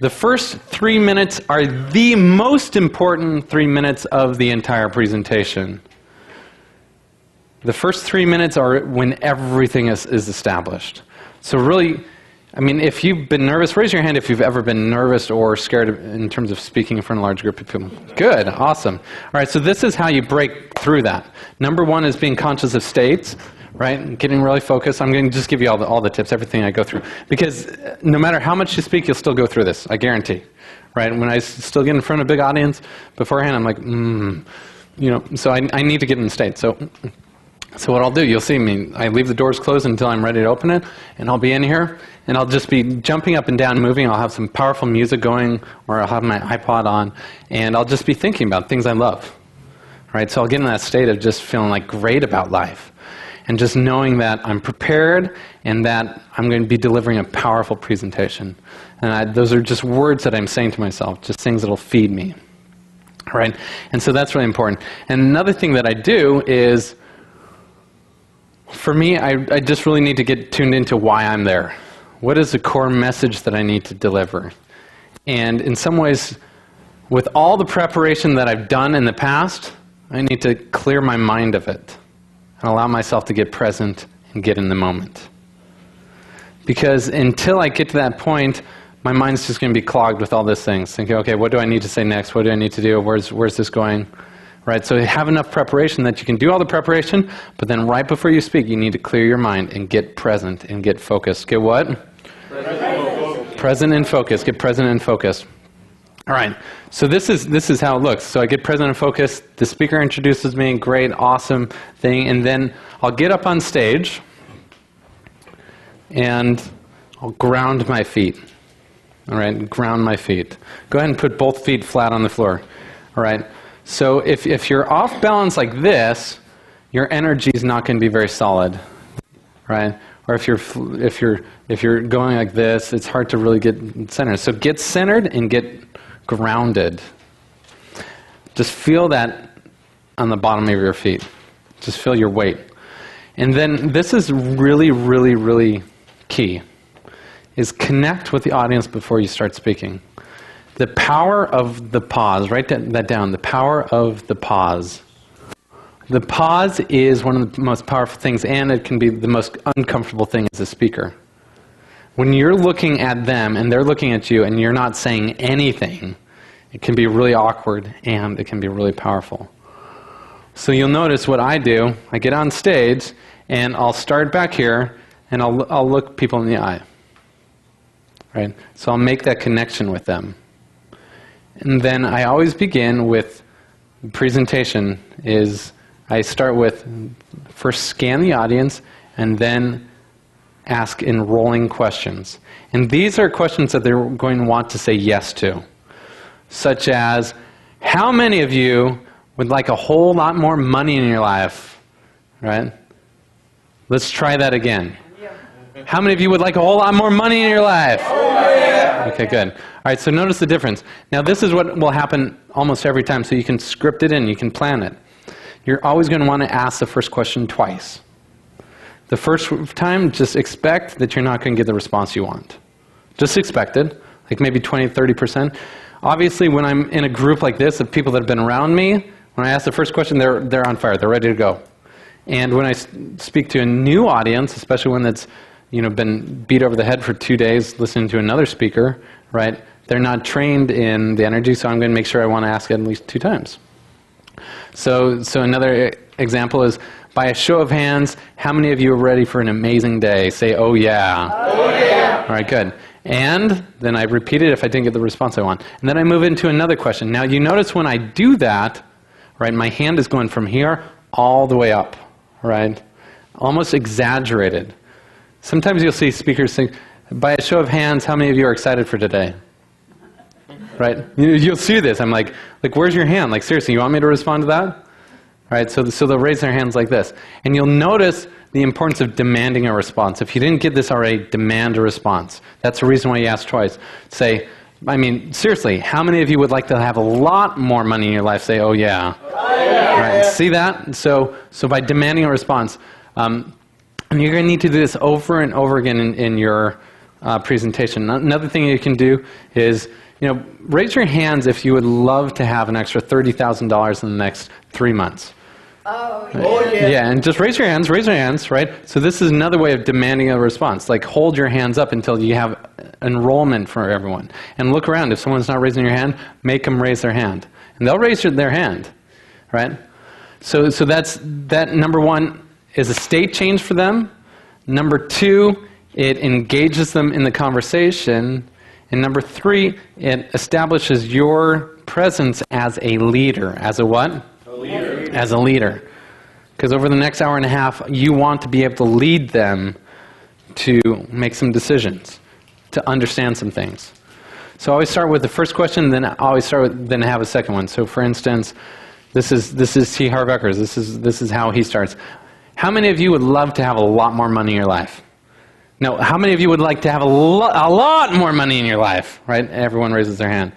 The first 3 minutes are the most important 3 minutes of the entire presentation. The first 3 minutes are when everything is established. So really, I mean, if you've been nervous, raise your hand if you've ever been nervous or scared in terms of speaking in front of a large group of people. Good, awesome. All right, so this is how you break through that. Number one is being conscious of states, right? Getting really focused. I'm going to just give you all the tips, everything I go through. Because no matter how much you speak, you'll still go through this, I guarantee. Right? When I still get in front of a big audience beforehand, I'm like, you know, so I need to get in the state. So what I'll do, you'll see me, I leave the doors closed until I'm ready to open it, and I'll be in here, and I'll just be jumping up and down, moving. I'll have some powerful music going, or I'll have my iPod on, and I'll just be thinking about things I love. Right? So I'll get in that state of just feeling like great about life, and just knowing that I'm prepared, and that I'm going to be delivering a powerful presentation. And those are just words that I'm saying to myself, just things that'll feed me. Right? And so that's really important. And another thing that I do is, for me, I just really need to get tuned into why I'm there. What is the core message that I need to deliver? And in some ways, with all the preparation that I've done in the past, I need to clear my mind of it and allow myself to get present and get in the moment. Because until I get to that point, my mind's just going to be clogged with all these things. Thinking, okay, what do I need to say next? What do I need to do? Where's this going? Right, so have enough preparation that you can do all the preparation, but then right before you speak, you need to clear your mind and get present and get focused. Get what? Present and focused. Get present and focused. All right, so this is how it looks. So I get present and focused. The speaker introduces me. Great, awesome thing. And then I'll get up on stage, and I'll ground my feet. All right, ground my feet. Go ahead and put both feet flat on the floor. All right. So if you're off balance like this, your energy is not going to be very solid, right? Or if you're going like this, it's hard to really get centered. So get centered and get grounded. Just feel that on the bottom of your feet. Just feel your weight. And then this is really, really, really key, is connect with the audience before you start speaking. The power of the pause, write that down, the power of the pause. The pause is one of the most powerful things, and it can be the most uncomfortable thing as a speaker. When you're looking at them and they're looking at you and you're not saying anything, it can be really awkward and it can be really powerful. So you'll notice what I do, I get on stage and I'll start back here and I'll look people in the eye. Right? So I'll make that connection with them. And then I always begin with presentation is I start with first scan the audience and then ask enrolling questions. And these are questions that they're going to want to say yes to. Such as, how many of you would like a whole lot more money in your life? Right? Let's try that again. How many of you would like a whole lot more money in your life? Okay, good. All right, so notice the difference. Now this is what will happen almost every time, so you can script it in, you can plan it. You're always going to want to ask the first question twice. The first time, just expect that you're not going to get the response you want. Just expect it, like maybe 20, 30%. Obviously, when I'm in a group like this of people that have been around me, when I ask the first question, they're on fire, they're ready to go. And when I speak to a new audience, especially one that's been beat over the head for 2 days listening to another speaker, right? They're not trained in the energy, so I'm going to make sure I want to ask it at least 2 times. So another example is, by a show of hands, how many of you are ready for an amazing day? Say, oh yeah. Oh yeah. All right, good. And then I repeat it if I didn't get the response I want. And then I move into another question. Now you notice when I do that, right, my hand is going from here all the way up, right? Almost exaggerated. Sometimes you'll see speakers say, by a show of hands, how many of you are excited for today? Right? You'll see this. I'm like, where's your hand? Like, seriously, you want me to respond to that? Right? So they'll raise their hands like this. And you'll notice the importance of demanding a response. If you didn't get this already, demand a response. That's the reason why you ask twice. Say, I mean, seriously, how many of you would like to have a lot more money in your life? Say, oh yeah. Oh, yeah. Right? See that? So by demanding a response, and you're going to need to do this over and over again in your presentation. Another thing you can do is, raise your hands if you would love to have an extra $30,000 in the next 3 months. Oh, yeah. Oh, yeah. Yeah, and just raise your hands, right? So this is another way of demanding a response. Like, hold your hands up until you have enrollment for everyone. And look around. If someone's not raising your hand, make them raise their hand. And they'll raise their hand, right? So that number one is a state change for them. Number two, it engages them in the conversation. And number three, it establishes your presence as a leader. As a what? A leader. As a leader. Because over the next hour and a half, you want to be able to lead them to make some decisions, to understand some things. So I always start with the first question, then I always then have a second one. So for instance, this is T. Harv Ekers. This is how he starts. How many of you would love to have a lot more money in your life? No, how many of you would like to have a lot more money in your life? Right? Everyone raises their hand.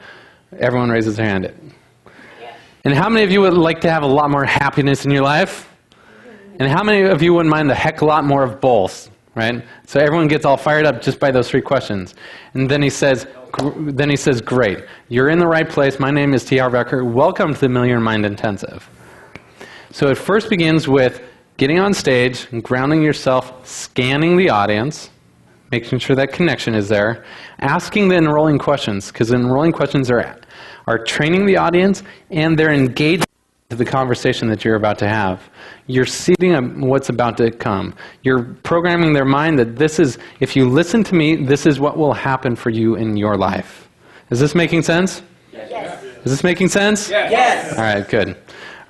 Everyone raises their hand. And how many of you would like to have a lot more happiness in your life? And how many of you wouldn't mind a heck of a lot more of both? Right? So everyone gets all fired up just by those 3 questions. And then he says, great. You're in the right place. My name is T. Harv Ekers. Welcome to the Millionaire Mind Intensive. So it first begins with getting on stage, grounding yourself, scanning the audience, making sure that connection is there, asking the enrolling questions, because enrolling questions are training the audience, and they're engaged in the conversation that you're about to have. You're seeding what's about to come. You're programming their mind that this is, if you listen to me, this is what will happen for you in your life. Is this making sense? Yes. Is this making sense? Yes. All right, good.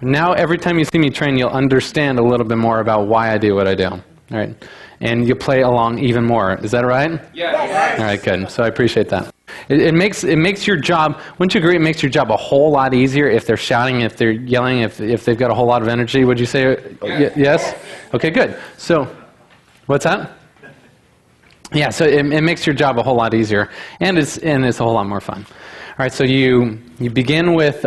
Now, every time you see me train, you'll understand a little bit more about why I do what I do. All right. And you play along even more. Is that right? Yes. All right, good. So I appreciate that. It makes your job, wouldn't you agree, it makes your job a whole lot easier if they're shouting, if they're yelling, if they've got a whole lot of energy? Would you say yes? Okay, good. So, what's that? Yeah, so it makes your job a whole lot easier, and it's a whole lot more fun. All right, so you begin with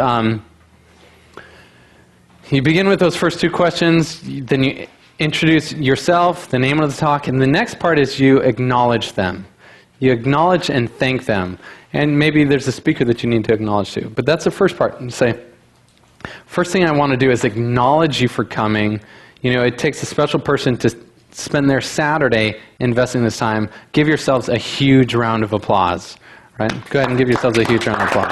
those first two questions, then you introduce yourself, the name of the talk, and the next part is you acknowledge them. You acknowledge and thank them. And maybe there's a speaker that you need to acknowledge too. But that's the first part. You say, first thing I want to do is acknowledge you for coming. You know, it takes a special person to spend their Saturday investing this time. Give yourselves a huge round of applause. Right? Go ahead and give yourselves a huge round of applause.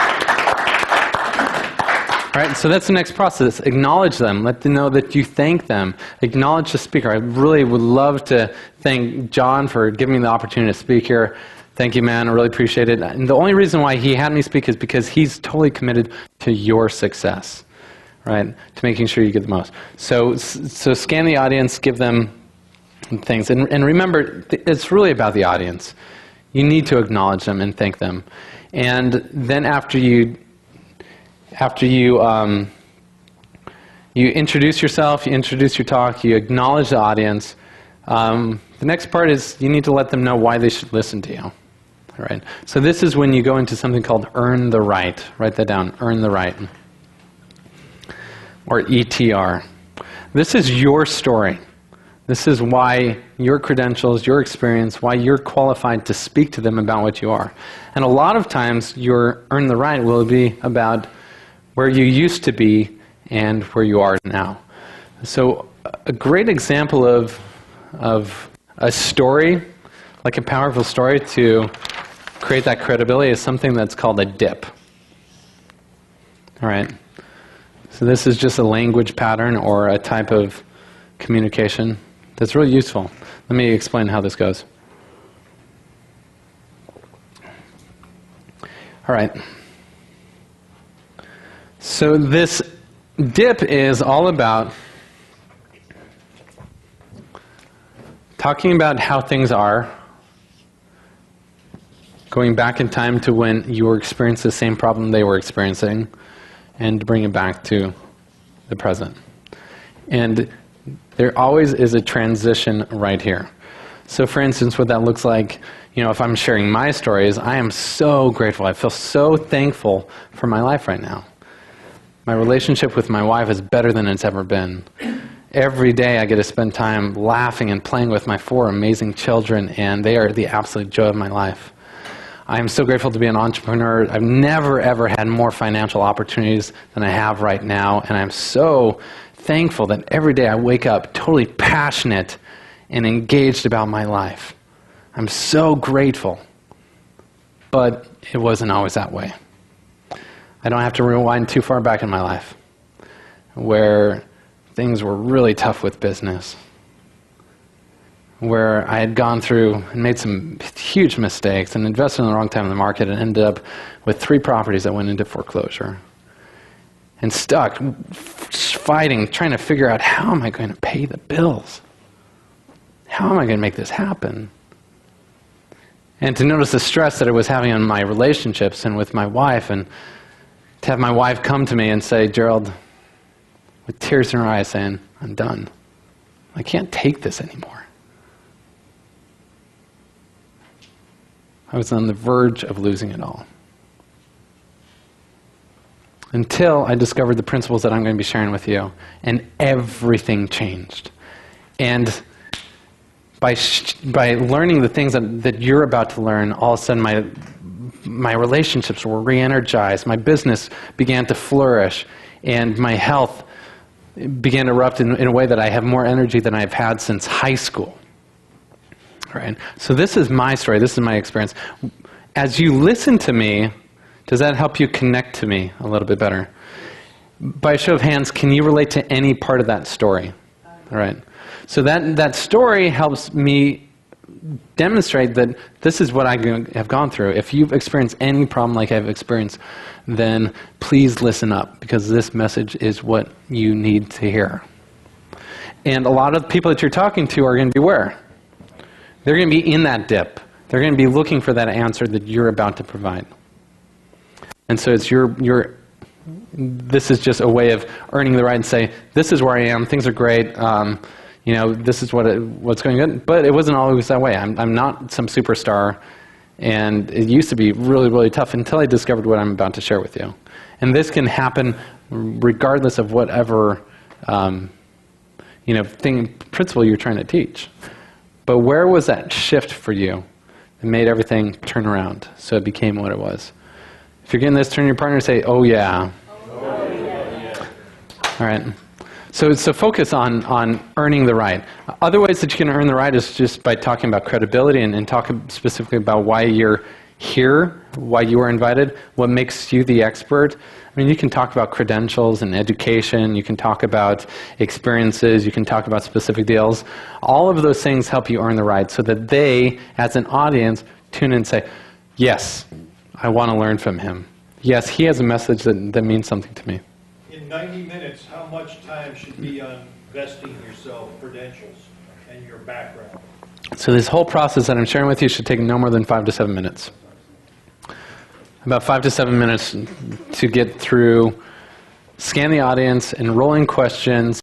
All right, so that's the next process. Acknowledge them. Let them know that you thank them. Acknowledge the speaker. I really would love to thank John for giving me the opportunity to speak here. Thank you, man. I really appreciate it. And the only reason why he had me speak is because he's totally committed to your success, right? To making sure you get the most. So scan the audience, give them things. And remember, it's really about the audience. You need to acknowledge them and thank them. And then after you introduce yourself, you introduce your talk, you acknowledge the audience, the next part is you need to let them know why they should listen to you. All right? So this is when you go into something called earn the right. Write that down, earn the right. Or ETR. This is your story. This is why your credentials, your experience, why you're qualified to speak to them about what you are. And a lot of times your earn the right will be about where you used to be and where you are now. So a great example of a story, like a powerful story to create that credibility, is something that's called a dip. All right. So this is just a language pattern or a type of communication that's really useful. Let me explain how this goes. All right. So this dip is all about talking about how things are, going back in time to when you were experiencing the same problem they were experiencing, and to bring it back to the present. And there always is a transition right here. So for instance, what that looks like, you know, if I'm sharing my stories, I am so grateful. I feel so thankful for my life right now. My relationship with my wife is better than it's ever been. Every day I get to spend time laughing and playing with my 4 amazing children, and they are the absolute joy of my life. I am so grateful to be an entrepreneur. I've never, ever had more financial opportunities than I have right now, and I'm so thankful that every day I wake up totally passionate and engaged about my life. I'm so grateful. But it wasn't always that way. I don't have to rewind too far back in my life where things were really tough with business, where I had gone through and made some huge mistakes and invested in the wrong time in the market and ended up with 3 properties that went into foreclosure. And stuck, fighting, trying to figure out, how am I going to pay the bills? How am I going to make this happen? And to notice the stress that I was having in my relationships and with my wife, and to have my wife come to me and say, Gerald, with tears in her eyes saying, I'm done. I can't take this anymore. I was on the verge of losing it all. Until I discovered the principles that I'm going to be sharing with you, and everything changed. And by learning the things that you're about to learn, all of a sudden my relationships were re-energized, my business began to flourish, and my health began to erupt in a way that I have more energy than I've had since high school. Right? So this is my story, this is my experience. As you listen to me, does that help you connect to me a little bit better? By a show of hands, can you relate to any part of that story? All right. So that story helps me demonstrate that this is what I have gone through. If you've experienced any problem like I've experienced, then please listen up, because this message is what you need to hear. And a lot of the people that you're talking to are going to be where? They're going to be in that dip. They're going to be looking for that answer that you're about to provide. And so it's this is just a way of earning the right and say, this is where I am, things are great, you know, this is what's going on. But it wasn't always that way. I'm not some superstar, and it used to be really, really tough until I discovered what I'm about to share with you. And this can happen regardless of whatever you know, principle you're trying to teach. But where was that shift for you that made everything turn around so it became what it was? If you're getting this, turn to your partner and say, oh yeah. Oh, yeah. All right. So focus on earning the right. Other ways that you can earn the right is just by talking about credibility and talking specifically about why you're here, why you were invited, what makes you the expert. I mean, you can talk about credentials and education, you can talk about experiences, you can talk about specific deals. All of those things help you earn the right so that they, as an audience, tune in and say, yes, I want to learn from him. Yes, he has a message that means something to me. In 90 minutes, how much time should be on vesting yourself credentials and your background? So this whole process that I'm sharing with you should take no more than 5 to 7 minutes. About 5 to 7 minutes to get through, scan the audience, enrolling questions,